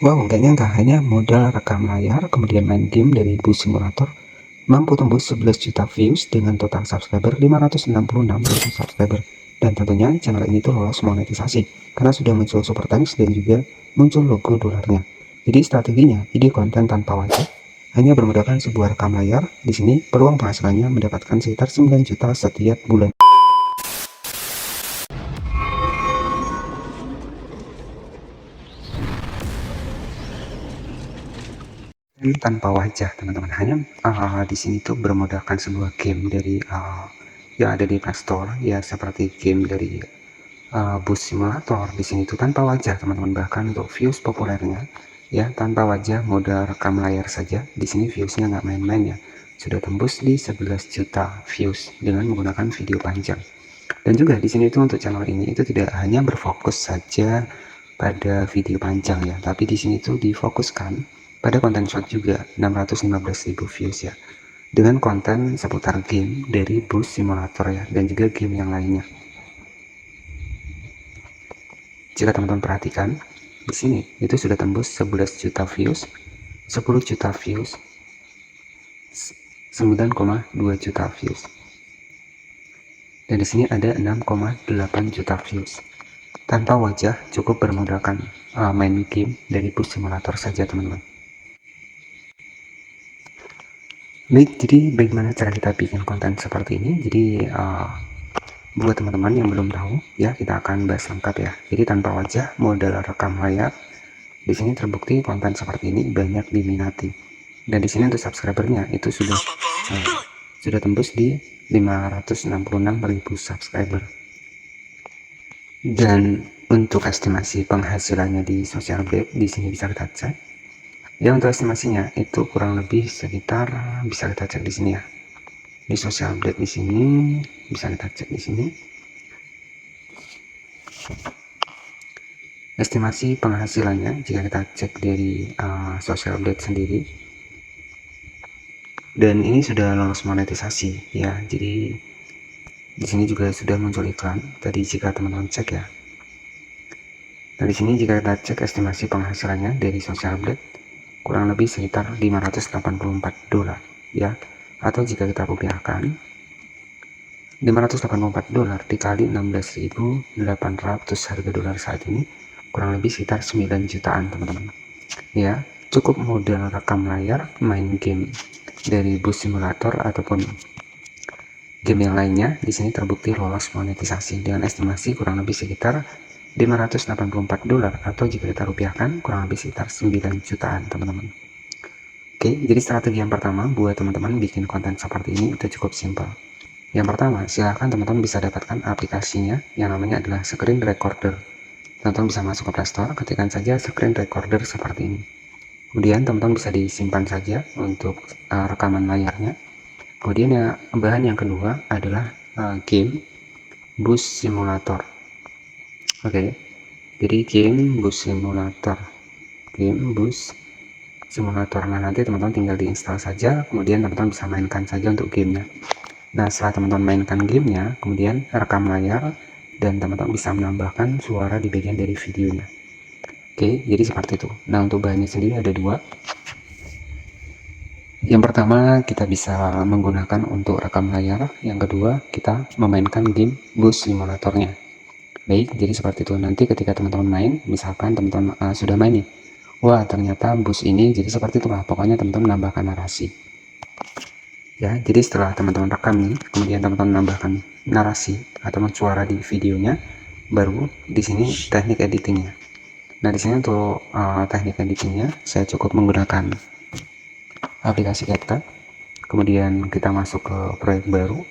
Wow, nggak nyangka hanya modal rekam layar kemudian main game dari Bus Simulator mampu tembus 11 juta views dengan total subscriber 566.000 subscriber. Dan tentunya channel ini tuh lolos monetisasi karena sudah muncul super thanks dan juga muncul logo dolarnya. Jadi strateginya ide konten tanpa wajah hanya bermodalkan sebuah rekam layar. Di sini peluang penghasilannya mendapatkan sekitar 9 juta setiap bulan. Tanpa wajah teman-teman, hanya di sini tuh bermodalkan sebuah game dari yang ada di Play Store ya, seperti game dari Bus Simulator. Di sini tuh tanpa wajah teman-teman, bahkan untuk views populernya ya tanpa wajah modal rekam layar saja di sini viewsnya nggak main-main ya, sudah tembus di 11 juta views dengan menggunakan video panjang. Dan juga di sini tuh untuk channel ini itu tidak hanya berfokus saja pada video panjang ya, tapi di sini tuh difokuskan pada konten short juga, 615.000 views ya, dengan konten seputar game dari Bus Simulator ya, dan juga game yang lainnya. Jika teman-teman perhatikan di sini itu sudah tembus 11 juta views, 10 juta views, 9,2 juta views, dan di sini ada 6,8 juta views. Tanpa wajah, cukup bermodalkan main game dari Bus Simulator saja teman-teman. Baik, jadi bagaimana cara kita bikin konten seperti ini? Jadi buat teman-teman yang belum tahu ya, kita akan bahas lengkap ya. Jadi tanpa wajah, modal rekam layar. Di sini terbukti konten seperti ini banyak diminati. Dan di sini untuk subscribernya itu sudah tembus di 566.000 subscriber. Dan untuk estimasi penghasilannya di Social Blade di sini bisa kita cek. Ya, untuk estimasinya itu kurang lebih sekitar, bisa kita cek di sini ya. Di Social Blade di sini bisa kita cek di sini. Estimasi penghasilannya jika kita cek dari Social Blade sendiri, dan ini sudah lolos monetisasi ya. Jadi di sini juga sudah muncul iklan tadi jika teman-teman cek ya. Nah, di sini jika kita cek estimasi penghasilannya dari Social Blade kurang lebih sekitar 584 dolar ya, atau jika kita rupiahkan 584 dolar dikali 16.800 harga dolar saat ini kurang lebih sekitar 9 jutaan teman-teman ya. Cukup modal rekam layar main game dari Bus Simulator ataupun game yang lainnya di sini terbukti lolos monetisasi dengan estimasi kurang lebih sekitar 584 dolar, atau jika kita rupiahkan kurang lebih sekitar 9 jutaan teman-teman. Oke, jadi strategi yang pertama buat teman-teman bikin konten seperti ini itu cukup simpel. Yang pertama, silahkan teman-teman bisa dapatkan aplikasinya yang namanya adalah Screen Recorder. Teman-teman bisa masuk ke Play Store, ketikkan saja Screen Recorder seperti ini. Kemudian teman-teman bisa disimpan saja untuk rekaman layarnya. Kemudian ya, bahan yang kedua adalah game Bus Simulator. Oke, jadi game Bus Simulator, Nah, nanti teman-teman tinggal diinstal saja, kemudian teman-teman bisa mainkan saja untuk gamenya. Nah, setelah teman-teman mainkan gamenya, kemudian rekam layar dan teman-teman bisa menambahkan suara di bagian dari videonya. Oke, jadi seperti itu. Nah, untuk bahannya sendiri ada dua. Yang pertama kita bisa menggunakan untuk rekam layar, yang kedua kita memainkan game Bus Simulatornya. Baik, jadi seperti itu. Nanti ketika teman-teman main, misalkan teman-teman sudah main nih, wah ternyata bus ini, jadi seperti itulah, pokoknya teman-teman menambahkan narasi ya. Jadi setelah teman-teman rekam nih, kemudian teman-teman menambahkan narasi atau suara di videonya, baru di sini teknik editingnya. Nah, di sini untuk teknik editingnya saya cukup menggunakan aplikasi CapCut. Kemudian kita masuk ke proyek baru.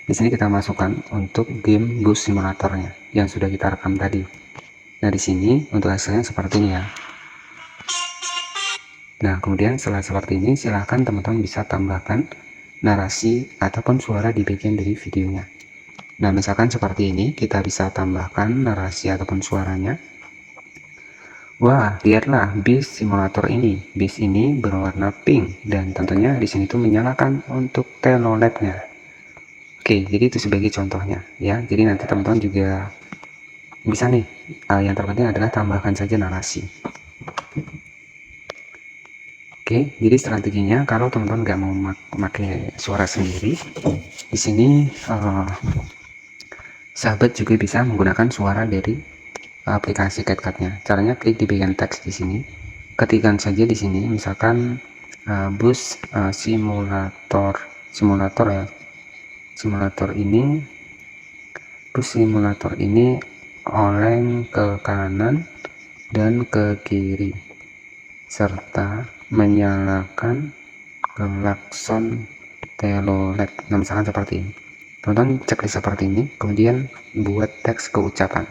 Di sini kita masukkan untuk game Bus Simulatornya yang sudah kita rekam tadi. Nah, di sini untuk hasilnya seperti ini ya. Nah, kemudian setelah seperti ini, silahkan teman-teman bisa tambahkan narasi ataupun suara di bagian dari videonya. Nah, misalkan seperti ini, kita bisa tambahkan narasi ataupun suaranya. Wah, lihatlah bis simulator ini. Bis ini berwarna pink dan tentunya di sini tuh menyalakan untuk teloletnya. Oke, jadi itu sebagai contohnya ya. Jadi nanti teman-teman juga bisa nih, yang terpenting adalah tambahkan saja narasi. Oke, jadi strateginya kalau teman-teman nggak mau pakai suara sendiri, di sini sahabat juga bisa menggunakan suara dari aplikasi CapCut-nya. Caranya klik di bagian teks di sini, ketikkan saja di sini, misalkan bus simulator ya, bus simulator ini oleng ke kanan dan ke kiri serta menyalakan klakson telolet. Nah, misalkan seperti ini, teman-teman checklist seperti ini, kemudian buat teks keucapan,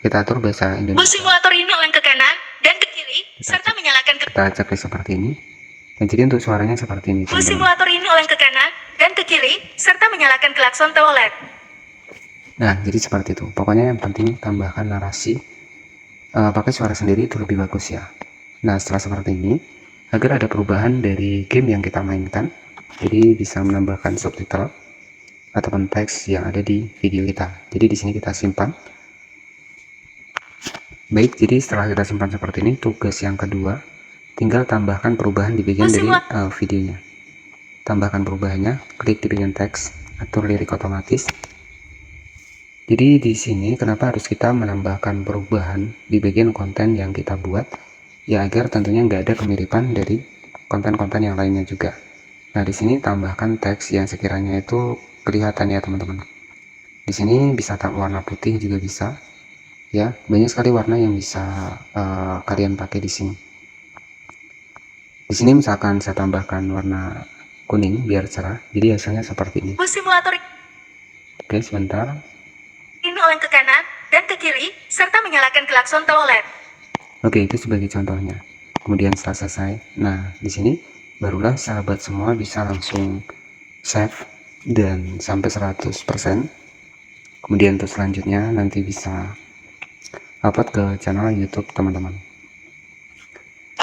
kita atur bahasa Indonesia. Bus simulator ini oleng ke kanan dan ke kiri serta menyalakan kita checklist seperti ini. Dan jadi untuk suaranya seperti ini, bus simulator ini oleng ke kanan dan ke kiri serta menyalakan klakson telolet. Nah, jadi seperti itu. Pokoknya yang penting tambahkan narasi pakai suara sendiri itu lebih bagus ya. Nah, setelah seperti ini, agar ada perubahan dari game yang kita mainkan, jadi bisa menambahkan subtitle ataupun teks yang ada di video kita. Jadi di sini kita simpan. Baik, jadi setelah kita simpan seperti ini, tugas yang kedua, tinggal tambahkan perubahan di bagian dari videonya. Tambahkan perubahannya, klik di bagian teks, atur lirik otomatis. Jadi di sini kenapa harus kita menambahkan perubahan di bagian konten yang kita buat, ya agar tentunya nggak ada kemiripan dari konten-konten yang lainnya juga. Nah, di sini tambahkan teks yang sekiranya itu kelihatan ya teman-teman. Di sini bisa warna putih juga bisa, ya banyak sekali warna yang bisa kalian pakai di sini. Di sini misalkan saya tambahkan warna kuning biar cerah, jadi hasilnya seperti ini. Bus simulator. Oke, sebentar. Ini oleng ke kanan dan ke kiri serta menyalakan klakson telolet. Oke, itu sebagai contohnya. Kemudian setelah selesai, nah di sini barulah sahabat semua bisa langsung save dan sampai 100%. Kemudian untuk selanjutnya nanti bisa upload ke channel YouTube teman-teman.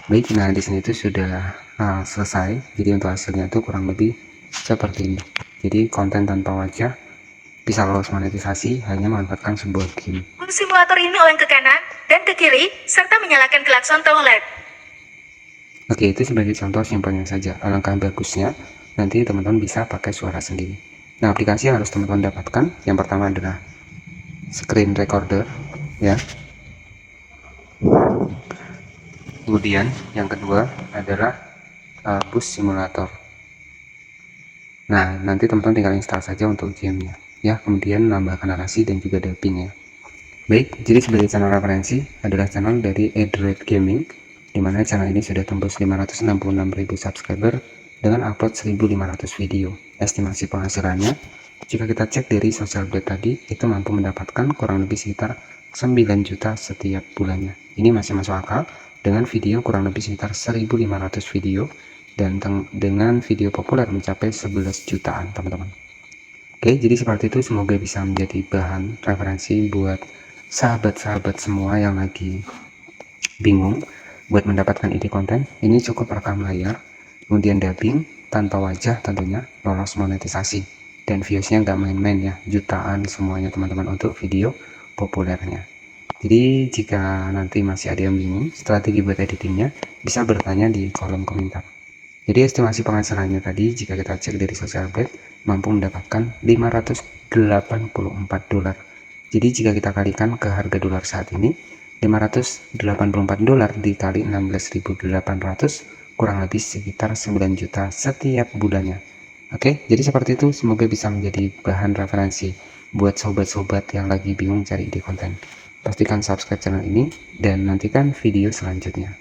Baik, nah di sini itu sudah selesai. Jadi untuk hasilnya itu kurang lebih seperti ini. Jadi konten tanpa wajah bisa lolos monetisasi hanya memanfaatkan sebuah game. Bus simulator ini oleng ke kanan dan ke kiri serta menyalakan klakson telolet. Oke, itu sebagai contoh simpelnya saja. Alangkah bagusnya nanti teman-teman bisa pakai suara sendiri. Nah, aplikasi yang harus teman-teman dapatkan yang pertama adalah screen recorder ya. Kemudian yang kedua adalah bus simulator. Nah, nanti teman-teman tinggal install saja untuk gamenya ya, kemudian menambahkan narasi dan juga dubbing ya. Baik, jadi sebagai channel referensi adalah channel dari Android Gaming, dimana channel ini sudah tembus 566.000 subscriber dengan upload 1.500 video. Estimasi penghasilannya, jika kita cek dari social blade tadi, itu mampu mendapatkan kurang lebih sekitar 9 juta setiap bulannya. Ini masih masuk akal dengan video kurang lebih sekitar 1.500 video dan dengan video populer mencapai 11 jutaan teman-teman. Oke, jadi seperti itu, semoga bisa menjadi bahan referensi buat sahabat-sahabat semua yang lagi bingung buat mendapatkan ide konten. Ini cukup rekam layar, kemudian dubbing tanpa wajah, tentunya lolos monetisasi dan viewsnya nggak main-main ya, jutaan semuanya teman-teman untuk video populernya. Jadi jika nanti masih ada yang bingung strategi buat editingnya, bisa bertanya di kolom komentar. Jadi estimasi penghasilannya tadi jika kita cek dari social blade mampu mendapatkan 584 dolar. Jadi jika kita kalikan ke harga dolar saat ini, 584 dolar dikali 16.800 kurang lebih sekitar 9 juta setiap bulannya. Oke, jadi seperti itu, semoga bisa menjadi bahan referensi buat sobat-sobat yang lagi bingung cari ide konten. Pastikan subscribe channel ini dan nantikan video selanjutnya.